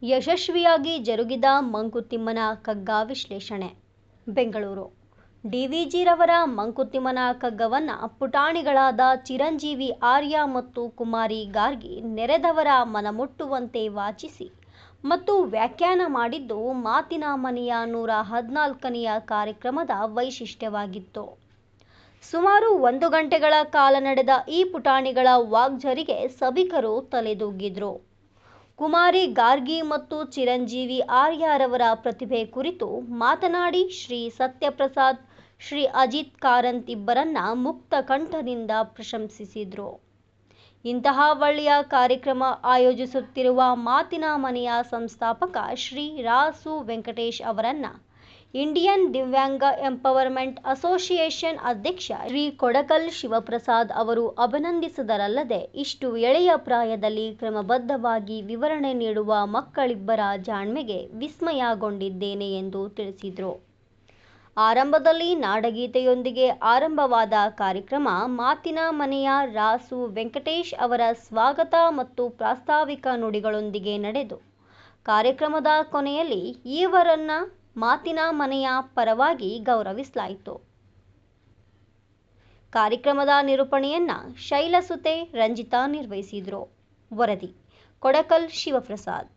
ಯಶಸ್ವಿಯಾಗಿ ಜರುಗಿದ ಮಂಕುತಿಮ್ಮನ ಕಗ್ಗ ವಿಶ್ಲೇಷಣೆ. ಬೆಂಗಳೂರು. ಡಿವಿಜಿರವರ ಮಂಕುತಿಮ್ಮನ ಕಗ್ಗವನ್ನು ಪುಟಾಣಿಗಳಾದ ಚಿರಂಜೀವಿ ಆರ್ಯ ಮತ್ತು ಕುಮಾರಿ ಗಾರ್ಗಿ ನೆರೆದವರ ಮನಮುಟ್ಟುವಂತೆ ವಾಚಿಸಿ ಮತ್ತು ವ್ಯಾಖ್ಯಾನ ಮಾಡಿದ್ದು ಮಾತಿನ ಮನೆಯ 114ನೆಯ ಕಾರ್ಯಕ್ರಮದ ವೈಶಿಷ್ಟ್ಯವಾಗಿತ್ತು. ಸುಮಾರು 1 ಗಂಟೆಗಳ ಕಾಲ ನಡೆದ ಈ ಪುಟಾಣಿಗಳ ವಾಗ್ಝರಿಗೆ ಸಭಿಕರು ತಲೆದೂಗಿದ್ರು. ಕುಮಾರಿ ಗಾರ್ಗಿ ಮತ್ತು ಚಿರಂಜೀವಿ ಆರ್ಯರವರ ಪ್ರತಿಭೆ ಕುರಿತು ಮಾತನಾಡಿ ಶ್ರೀ ಸತ್ಯಪ್ರಸಾದ್, ಶ್ರೀ ಅಜಿತ್ ಕಾರಂತ್ ಇಬ್ಬರನ್ನ ಮುಕ್ತ ಕಂಠದಿಂದ ಪ್ರಶಂಸಿಸಿದ್ರು. ಇಂತಹ ಒಳ್ಳೆಯ ಕಾರ್ಯಕ್ರಮ ಆಯೋಜಿಸುತ್ತಿರುವ ಮಾತಿನ ಮನೆಯ ಸಂಸ್ಥಾಪಕ ಶ್ರೀ ರಾ. ಸು. ವೆಂಕಟೇಶ್ ಅವರನ್ನ ಇಂಡಿಯನ್ ದಿವ್ಯಾಂಗ ಎಂಪವರ್ಮೆಂಟ್ ಅಸೋಸಿಯೇಷನ್ ಅಧ್ಯಕ್ಷ ಶ್ರೀ ಕೊಡಕಲ್ ಶಿವಪ್ರಸಾದ್ ಅವರು ಅಭಿನಂದಿಸಿದರಲ್ಲದೆ, ಇಷ್ಟು ಎಳೆಯ ಪ್ರಾಯದಲ್ಲಿ ಕ್ರಮಬದ್ಧವಾಗಿ ವಿವರಣೆ ನೀಡುವ ಮಕ್ಕಳಿಬ್ಬರ ಜಾಣ್ಮೆಗೆ ವಿಸ್ಮಯಗೊಂಡಿದ್ದೇನೆ ಎಂದು ತಿಳಿಸಿದರು. ಆರಂಭದಲ್ಲಿ ನಾಡಗೀತೆಯೊಂದಿಗೆ ಆರಂಭವಾದ ಕಾರ್ಯಕ್ರಮ ಮಾತಿನ ಮನೆಯ ರಾ. ಸು. ವೆಂಕಟೇಶ್ ಅವರ ಸ್ವಾಗತ ಮತ್ತು ಪ್ರಾಸ್ತಾವಿಕ ನುಡಿಗಳೊಂದಿಗೆ ನಡೆದು, ಕಾರ್ಯಕ್ರಮದ ಕೊನೆಯಲ್ಲಿ ಇವರನ್ನ ಮಾತಿನ ಮನೆಯ ಪರವಾಗಿ ಗೌರವಿಸಲಾಯಿತು. ಕಾರ್ಯಕ್ರಮದ ನಿರೂಪಣೆಯನ್ನ ಶೈಲಸುತೆ ರಂಜಿತಾ ನಿರ್ವಹಿಸಿದರು. ವರದಿ ಕೊಡಕಲ್ ಶಿವಪ್ರಸಾದ್.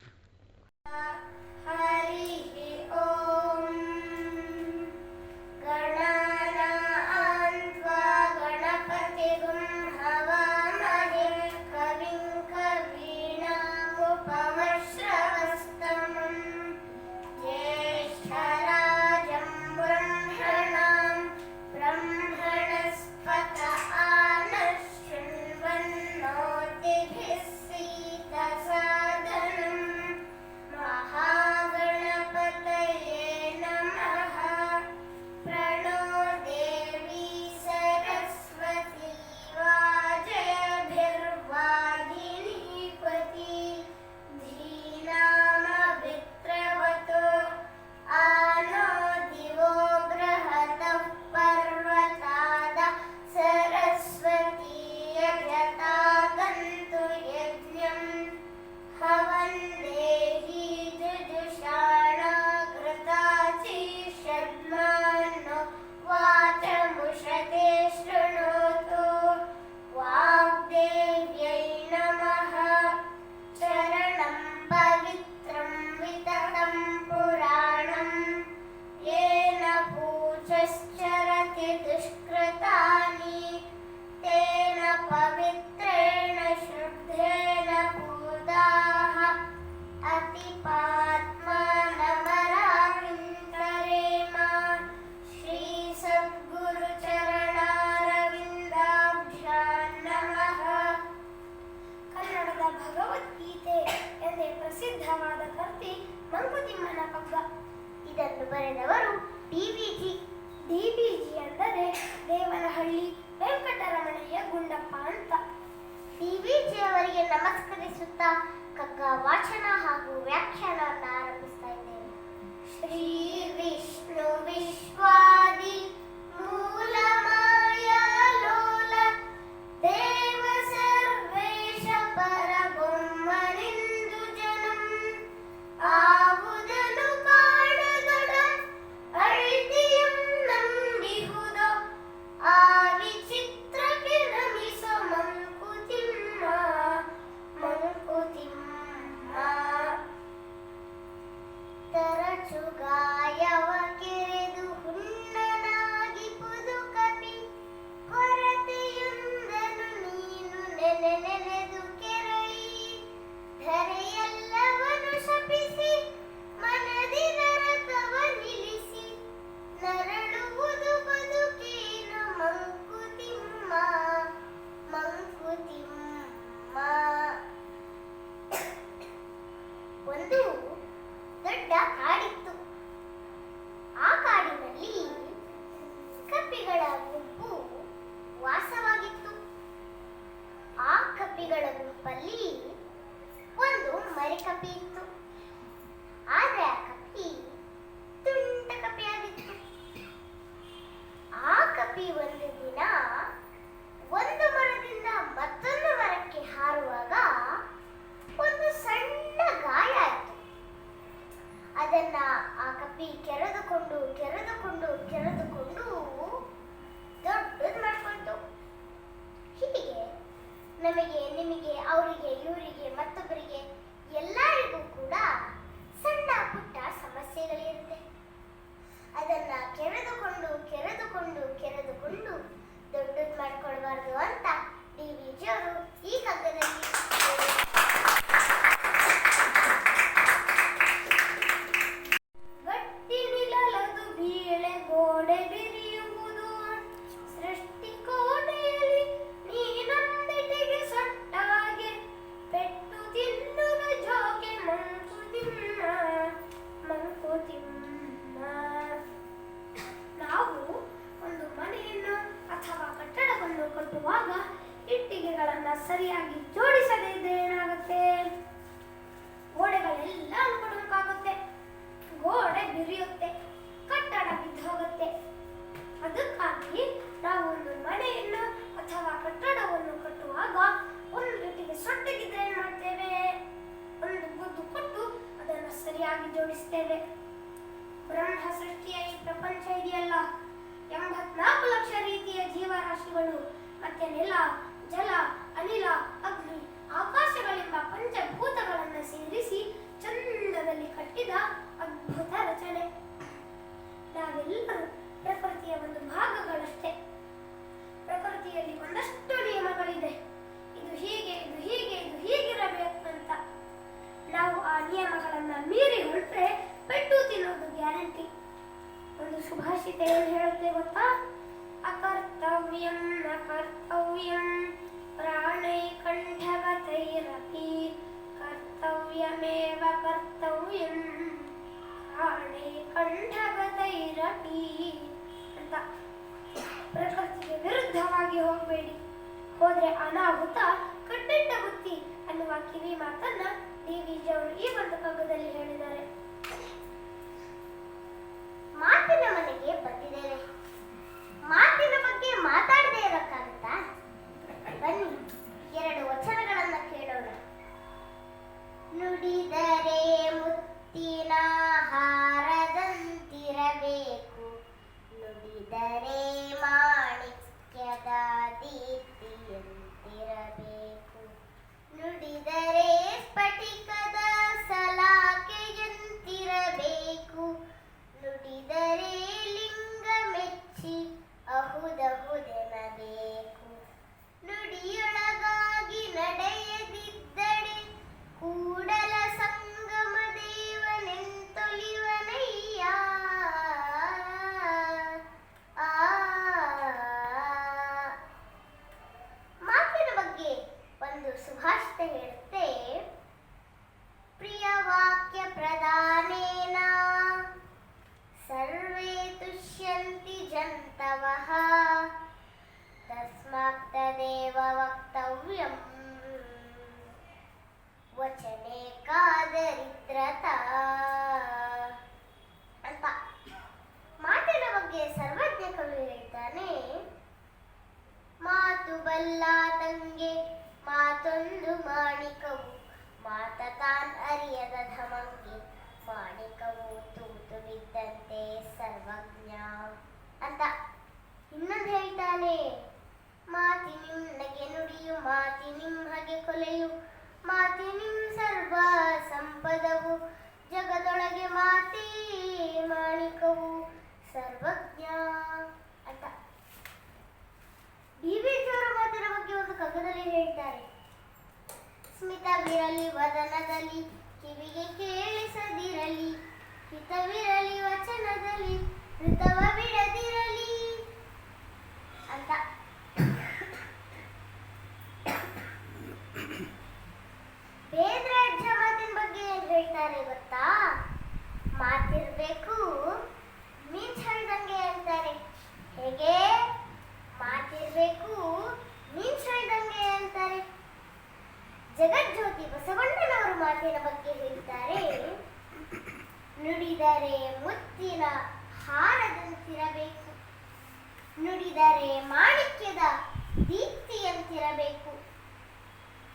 ಪ್ರಸಿದ್ಧವಾದ ಕೃತಿ ಮಂಕುತಿಮ್ಮನ ಕಗ್ಗ. ಇದನ್ನು ಬರೆದವರು ಡಿವಿಜಿ. ಡಿವಿಜಿ ಅಂದರೆ ದೇವನಹಳ್ಳಿ ವೆಂಕಟರಮಣಯ್ಯ ಗುಂಡಪ್ಪ ಅಂತ. ಡಿವಿಜಿ ಅವರಿಗೆ ನಮಸ್ಕರಿಸುತ್ತಾ ಕಗ್ಗ ವಾಚನ ಹಾಗೂ ವ್ಯಾಖ್ಯಾನವನ್ನು ಆರಂಭಿಸ್ತಾ ಇದ್ದೇವೆ. ಶ್ರೀ ವಿಷ್ಣು ವಿಶ್ವಾದಿ ಮೂಲ ಮಾಯಾ ಲೋಲ ದೇವ ಸರ್ವೇಶ ಪರಬೊಮ್ಮನಿಂದು ಜನಂ ಆವುದನು ಕಾಣದೊಡ ಅಳ್ತಿಯಂ ನಂಬಿಹುದೋ ಆ ವಿಚಿತ್ರಕ್ಕೆ ನಮಿಸೋ ಮಂಕುತಿಮ್ಮ ಮಂಕುತಿಮ್ಮ ತರಚುಗಾಯವ ಕೆರೆದು ಹುಣ್ಣನಾಗಿ ಪುದು ಕಪಿ ಕೊರತೆಯೊಂದನು ನೀನು ನೆನೆದು ಕೆರಳಿ ಧರೆಯೆಲ್ಲವನು ಶಪಿಸಿ ಮನದಿ ನರಕವ ನಿಲ್ಲಿಸಿ ನರಳುವುದು ಬದುಕೇನು ಮಂಕುತಿಮ್ಮ ಮಂಕುತಿಮ್ಮ. ಒಂದು ದೊಡ್ಡ ಕಾಡಿತ್ತು. ಆ ಕಾಡಿನಲ್ಲಿ ಕಪ್ಪಿಗಳ ಗುಂಪು ವಾಸವಾಗಿತ್ತು. ಆ ಕಪ್ಪಿಗಳ ಗುಂಪಲ್ಲಿ ಒಂದು ಮರಿಕಪ್ಪಿ ಇತ್ತು. ಆದ್ರೆ ಆ ಕಪ್ಪಿ ತುಂಟ ಕಪ್ಪಿಯಾಗಿತ್ತು. ಆ ಕಪ್ಪಿ ಒಂದು ದಿನ ಒಂದು ಮರದಿಂದ ಮತ್ತೊಂದು ಮರಕ್ಕೆ ಹಾರುವಾಗ ಒಂದು ಸಣ್ಣ ಗಾಯ ಆಯಿತು. ಕಟ್ಟುವಾಗ ಇಟ್ಟಿಗೆಗಳನ್ನು ಸರಿಯಾಗಿ ಜೋಡಿಸದೇ ಇದ್ರೆ ಏನಾಗುತ್ತೆ? ಗೋಡೆಗಳೆಲ್ಲ ಅಂಕುಡೊಂಕಾಗುತ್ತೆ, ಗೋಡೆ ಬಿರಿಯುತ್ತೆ, ಕಟ್ಟಡ ಬಿದ್ದು ಹೋಗುತ್ತೆ. ಅದಕ್ಕಾಗಿ ನಾವು ಒಂದು ಮನೆಯನ್ನು ಅಥವಾ ಕಟ್ಟಡವನ್ನು ಕಟ್ಟುವಾಗ ಒಂದು ಇಟ್ಟಿಗೆ ಸೊಟ್ಟಗಿದ್ರೆ ಏನ್ ಮಾಡ್ತೇವೆ? ಒಂದು ಗುದ್ದು ಕೊಟ್ಟು ಅದನ್ನು ಸರಿಯಾಗಿ ಜೋಡಿಸ್ತೇವೆ. ಬ್ರಹ್ಮ ಸೃಷ್ಟಿಯ ಈ ಪ್ರಪಂಚ ಇದೆಯಲ್ಲ, 84 ಲಕ್ಷ ರೀತಿಯ ಜೀವರಾಶಿಗಳು ಮತ್ತೆ ನೆಲ, ಜಲ, ಅನಿಲ, ಅಗ್ನಿ, ಆಕಾಶಗಳೆಂಬ ಪಂಚಭೂತಗಳನ್ನು ಸೇರಿಸಿ ಚಂದದಲ್ಲಿ ಕಟ್ಟಿದ ಅದ್ಭುತ ರಚನೆ. ನಾವೆಲ್ಲರೂ ಪ್ರಕೃತಿಯ ಒಂದು ಭಾಗಗಳಷ್ಟೇ. ಪ್ರಕೃತಿಯಲ್ಲಿ ಒಂದಷ್ಟು ನಿಯಮಗಳಿದೆ, ಇದು ಹೀಗೆ, ಇದು ಹೀಗೆ, ಇದು ಹೀಗಿರಬೇಕು ಅಂತ. ನಾವು ಆ ನಿಯಮಗಳನ್ನ ಮೀರಿ ಹೊರಟ್ರೆ ಪೆಟ್ಟು ತಿನ್ನೋದು ಗ್ಯಾರಂಟಿ. ಒಂದು ಸುಭಾಷಿತ ಏನು ಹೇಳುತ್ತೆ ಗೊತ್ತಾ? ಅಕರ್ತವ್ಯಂ ನ ಕರ್ತವ್ಯಂ ಪ್ರಾಣೈ ಕಂಠಗತೈರಪಿ ಕರ್ತವ್ಯಮೇವ ಕರ್ತವ್ಯಂ ಪ್ರಾಣೈ ಕಂಠಗತೈರಪಿ ಅಂತ. ಪ್ರಕೃತಿಗೆ ವಿರುದ್ಧವಾಗಿ ಹೋಗಬೇಡಿ, ಹೋದ್ರೆ ಅನಾಹುತ ಕಟ್ಟಿಟ್ಟ ಬುತ್ತಿ ಅನ್ನುವ ಕಿವಿ ಮಾತನ್ನ ಡಿ.ವಿ.ಜಿ. ಅವರು ಈ ಒಂದು ಕಗ್ಗದಲ್ಲಿ ಹೇಳಿದ್ದಾರೆ. ಮಾತಿನ ಮನೆಗೆ ಬಂದಿದ್ದೇವೆ, ಮಾತಿನ ಬಗ್ಗೆ ಮಾತಾಡದೇ ಇರಕ್ಕಾಗುತ್ತಾ? ಬನ್ನಿ 2 ವಚನಗಳನ್ನ ಕೇಳೋಣ. ನುಡಿದರೆ ಮುತ್ತಿನ ಹಾರದಂತಿರಬೇಕು, ನುಡಿದರೆ ಮಾಣಿಕ್ಯದ ದೀಪ್ತಿಯಂತಿರಬೇಕು, ನುಡಿದರೆ ಸ್ಫಟಿಕದ ಸಲಾಕೆಯಂತಿರಬೇಕು, ನುಡಿದರೆ ಲಿಂಗ ಮೆಚ್ಚಿ ಅಹುದಹುದೆನಬೇಕು, ನುಡಿಯೊಳಗಾಗಿ ನಡೆಯದಿದ್ದಡೆ ಕೂಡಲ ಸಂಗಮ ದೇವನೆಂತೊಲಿವನಯ್ಯ. ಮಾತಿನ ಬಗ್ಗೆ ಒಂದು ಸುಭಾಷಿತ ಹೇಳುತ್ತೆ, ಪ್ರಿಯ ವಾಕ್ಯ ಪ್ರಧಾನೇನ ಸರ್ವೇ ತುಷ್ಯಂತಿ ಜಂತವಃ ತಸ್ಮಾತ್ ತದೇವ ವಕ್ತವ್ಯಂ ವಚನೆ ಕಾದರಿದ್ರತಾ ಅಂತ. ಮಾತಿನ ಬಗ್ಗೆ ಸರ್ವಜ್ಞ ಕವಿ ಹೇಳ್ತಾನೆ, ಮಾತು ಬಲ್ಲಾತಂಗೆ ಮಾತೊಂದು ಮಾಣಿಕವು, ಮಾತ ತಾನ್ ಅರಿಯದ ಧಮಂಗೆ ಮಾಣಿಕವು ತೂತು ಬಿದ್ದಂತೆ ಸರ್ವಜ್ಞ ಅಂತ. ಇನ್ನೊಂದು ಹೇಳ್ತಾನೆ, ಮಾತಿನಿಮ್ನಗೆ ನುಡಿಯು ಮಾತಿನಿಂಹಗೆ ಕೊಲೆಯು, ಮಾತಿನಿಂ ಸರ್ವ ಸಂಪದವು, ಜಗದೊಳಗೆ ಮಾತೇ ಮಾಣಿಕವು ಸರ್ವಜ್ಞ ಅಂತ. ಡಿ.ವಿ.ಜಿ. ಅವರ ಮಾತಿನ ಬಗ್ಗೆ ಒಂದು ಕಗ್ಗದಲ್ಲಿ ಹೇಳ್ತಾರೆ, ಸ್ಮಿತವಿರಲಿ ವದನದಲ್ಲಿ, ಕಿವಿಗೆ ಕೇಳಿಸದಿರಲಿ, ಹಿತವಿರಲಿ ವಚನದಲ್ಲಿ, ಋತವ ಬಿಡದಿರಲಿ ಅಂತ. ಬೇದ್ರಾಜ ಮಾತಿನ ಬಗ್ಗೆ ಏನ್ ಹೇಳ್ತಾರೆ ಗೊತ್ತಾ? ಮಾತಿರ್ಬೇಕು ಮೀನ್ಸ್ ಹೇಳ್ದಂಗೆ ಅಂತಾರೆ. ಹೇಗೆ? ಮಾತಿರ್ಬೇಕು ಮೀನ್ಸ್ ಹೇಳ್ದಂಗೆ ಅಂತಾರೆ. ಜಗಜ್ಯೋತಿ ಬಸವಣ್ಣನವರು ಮಾತಿನ ಬಗ್ಗೆ ಹೇಳ್ತಾರೆ, ನುಡಿದರೆ ಮುತ್ತಿನ ಹಾರದಂತಿರಬೇಕು, ನುಡಿದರೆ ಮಾಣಿಕ್ಯದ ದೀಪ್ತಿಯಂತಿರಬೇಕು,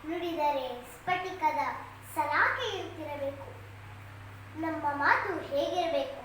ನುಡಿದರೆ ಸ್ಫಟಿಕದ ಸಲಾಕೆಯಂತಿರಬೇಕು. ನಮ್ಮ ಮಾತು ಹೇಗಿರಬೇಕು